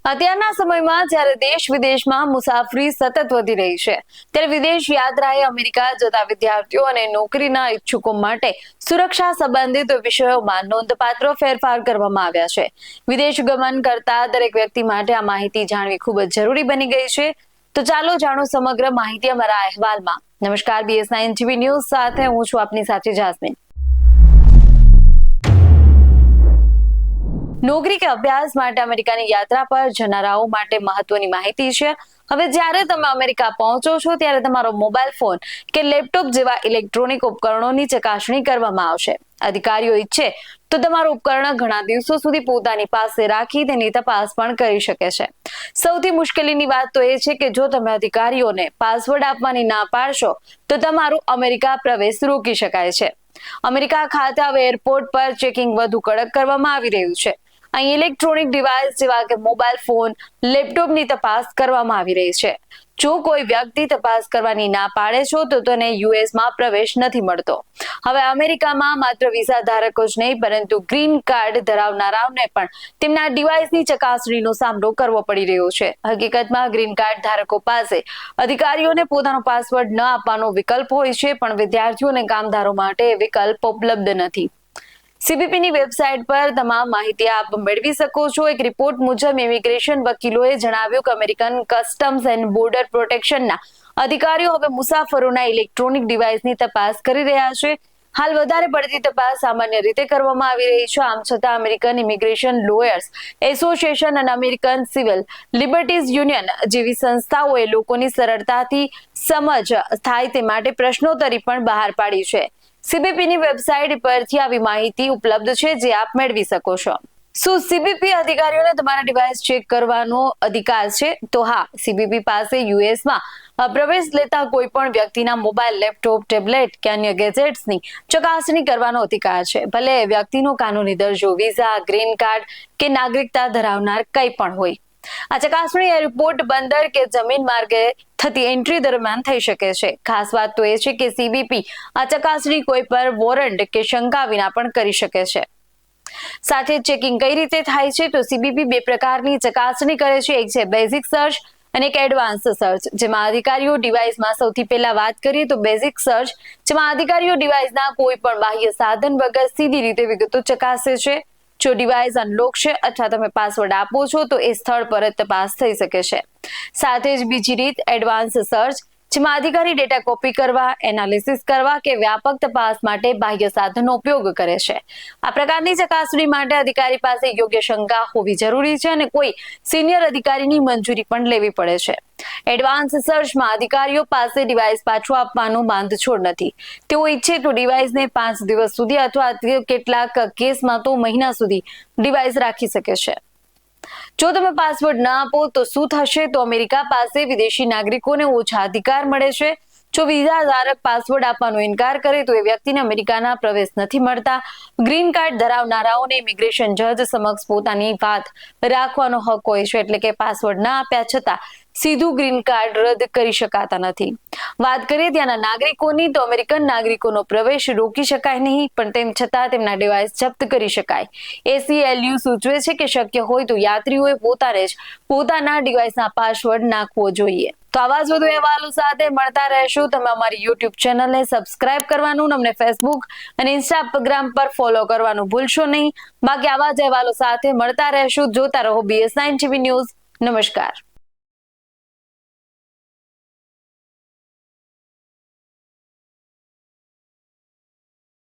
અત્યારના સમયમાં જ્યારે દેશ વિદેશમાં મુસાફરી સતત વધી રહી છે, ત્યારે વિદેશ યાત્રાએ અમેરિકા જતા વિદ્યાર્થીઓ અને નોકરીના ઈચ્છુકો માટે સુરક્ષા સંબંધિત વિષયોમાં નોંધપાત્ર ફેરફાર કરવામાં આવ્યા છે. વિદેશ ગમન કરતા દરેક વ્યક્તિ માટે આ માહિતી જાણવી ખૂબ જ જરૂરી બની ગઈ છે. તો ચાલો જાણો સમગ્ર માહિતી અમારા અહેવાલમાં. નમસ્કાર, BS9 TV ન્યૂઝ સાથે હું છું આપની સાથે જાસ્મીન. નોકરી કે અભ્યાસ માટે અમેરિકાની યાત્રા પર જનારાઓ માટે મહત્વની માહિતી છે. હવે જ્યારે તમે અમેરિકા પહોંચો છો ત્યારે તમારો મોબાઈલ ફોન કે લેપટોપ જેવા ઇલેક્ટ્રોનિક ઉપકરણોની ચકાસણી કરવામાં આવશે. અધિકારીઓ ઈચ્છે તો તમારું ઉપકરણ ઘણા દિવસો સુધી પોતાની પાસે રાખી તેની તપાસ પણ કરી શકે છે. સૌથી મુશ્કેલીની વાત તો એ છે કે જો તમે અધિકારીઓને પાસવર્ડ આપવાની ના પાડશો તો તમારું અમેરિકા પ્રવેશ રોકી શકાય છે. અમેરિકા ખાતે હવે એરપોર્ટ પર ચેકિંગ વધુ કડક કરવામાં આવી રહ્યું છે. અહીં ઇલેક્ટ્રોનિક ડિવાઇસ જેવા કે મોબાઈલ ફોન, લેપટોપની તપાસ કરવામાં આવી રહી છે. જો કોઈ વ્યક્તિ તપાસ કરવાની ના પાડે છે તો તેને યુએસમાં પ્રવેશ નથી મળતો. હવે અમેરિકામાં માત્ર વિઝા ધારકો જ નહીં પરંતુ ગ્રીન કાર્ડ ધરાવનારાઓને પણ તેમના ડિવાઇસની ચકાસણીનો સામનો કરવો પડી રહ્યો છે. હકીકતમાં ગ્રીન કાર્ડ ધારકો પાસે અધિકારીઓને પોતાનો પાસવર્ડ ન આપવાનો વિકલ્પ હોય છે, પણ વિદ્યાર્થીઓ અને કામદારો માટે વિકલ્પ ઉપલબ્ધ નથી. CBPની વેબસાઇટ પર તમામ માહિતી આપ મેળવી શકો છો. એક રિપોર્ટ મુજબ ઇમિગ્રેશન વકીલોએ જણાવ્યું કે અમેરિકન કસ્ટમ્સ એન્ડ બોર્ડર પ્રોટેક્શનના અધિકારીઓ હવે મુસાફરોના ઇલેક્ટ્રોનિક ડિવાઇસની તપાસ કરી રહ્યા છે. હાલ વધારે પડતી તપાસ સામાન્ય રીતે કરવામાં આવી રહી છે. આમ છતાં અમેરિકન ઇમિગ્રેશન લોયર્સ એસોસિએશન અને અમેરિકન સિવિલ લિબર્ટીઝ યુનિયન જેવી સંસ્થાઓએ લોકોની સરળતાથી સમજ થાય તે માટે પ્રશ્નોત્તરી પણ બહાર પાડી છે. CBPની વેબસાઇટ પરથી આવી માહિતી ઉપલબ્ધ છે જે આપ મેળવી શકો છો. શું CBP અધિકારીઓને તમારા ડિવાઇસ ચેક કરવાનો અધિકાર છે? તો હા, CBP પાસે યુએસમાં પ્રવેશ લેતા કોઈ પણ વ્યક્તિના મોબાઈલ, લેપટોપ, ટેબ્લેટ કે અન્ય ગેજેટ્સની ચકાસણી કરવાનો અધિકાર છે. ભલે એ વ્યક્તિનો કાનૂની દરજ્જો, વિઝા, ગ્રીન કાર્ડ કે નાગરિકતા ધરાવનાર કંઈ પણ હોય. આ ચકાસણી એરપોર્ટ, બંદર કે જમીન માર્ગે થતી એન્ટ્રી દરમિયાન થઈ શકે છે. ખાસ વાત તો એ છે કે CBP આ ચકાસણી કોઈ પર વોરંટ કે શંકા વિના પણ કરી શકે છે. સાથે ચેકિંગ કઈ રીતે થાય છે? તો CBP બે પ્રકારની ચકાસણી કરે છે. એક છે બેઝિક સર્ચ અને એક એડવાન્સ સર્ચ, જેમાં અધિકારીઓ ડિવાઇસમાં સૌથી પહેલા વાત કરીએ તો બેઝિક સર્ચ, જેમાં અધિકારીઓ ડિવાઇસના કોઈ પણ બાહ્ય સાધન વગર સીધી રીતે વિગતો ચકાસે છે. જો ડિવાઇસ અનલોક છે અથવા તમે પાસવર્ડ આપો છો તો એ સ્થળ પર જ તપાસ થઈ શકે છે. સાથે જ બીજી રીત એડવાન્સ સર્ચ, જેમાં અધિકારી ડેટા કોપી કરવા, એનાલિસિસ કરવા કે વ્યાપક તપાસ માટે બાહ્ય સાધનનો ઉપયોગ કરે છે. આ પ્રકારની ચકાસણી માટે અધિકારી પાસે યોગ્ય શંકા હોવી જરૂરી છે અને કોઈ સિનિયર અધિકારીની મંજૂરી પણ લેવી પડે છે. એડવાન્સ સર્ચમાં અધિકારીઓ પાસે ડિવાઇસ પાછું આપવાનું બાંધછોડ નથી. તેઓ ઈચ્છે તો ડિવાઇસને 5 દિવસ સુધી અથવા કેટલાક કેસમાં તો મહિના સુધી ડિવાઇસ રાખી શકે છે. જો તમે પાસવર્ડ ન આપો તો શું થશે? તો અમેરિકા પાસે વિદેશી નાગરિકોને ઓછા અધિકાર મળે છે. જો વિઝા ધારક પાસવર્ડ આપવાનો ઇનકાર કરે તો એ વ્યક્તિને અમેરિકાના પ્રવેશ નથી મળતા. ગ્રીન કાર્ડ ધરાવનારાઓને ઇમિગ્રેશન જજ સમક્ષ પોતાની વાત રાખવાનો હક હોય છે, એટલે કે પાસવર્ડ ના આપ્યા છતાં સીધું ગ્રીન કાર્ડ રદ કરી શકાતા નથી. વાત કરીએ ત્યાંના નાગરિકોની તો અમેરિકન નાગરિકોનો પ્રવેશ રોકી શકાય નહીં, પણ તેમ છતાં તેમના ડિવાઇસ જપ્ત કરી શકાય. ACLU સૂચવે છે કે શક્ય હોય તો યાત્રીઓએ પોતાને જ પોતાના ડિવાઇસના પાસવર્ડ નાખવો જોઈએ. તો આવા જ વધુ અહેવાલો સાથે મળતા રહેશું. તમે અમારી YouTube ચેનલને સબસ્ક્રાઇબ કરવાનું, અમને Facebook અને Instagram પર ફોલો કરવાનું ભૂલશો નહીં. બાકી આવા જ અહેવાલો સાથે મળતા રહેશું. જોતા રહો BS9 TV ન્યૂઝ. નમસ્કાર.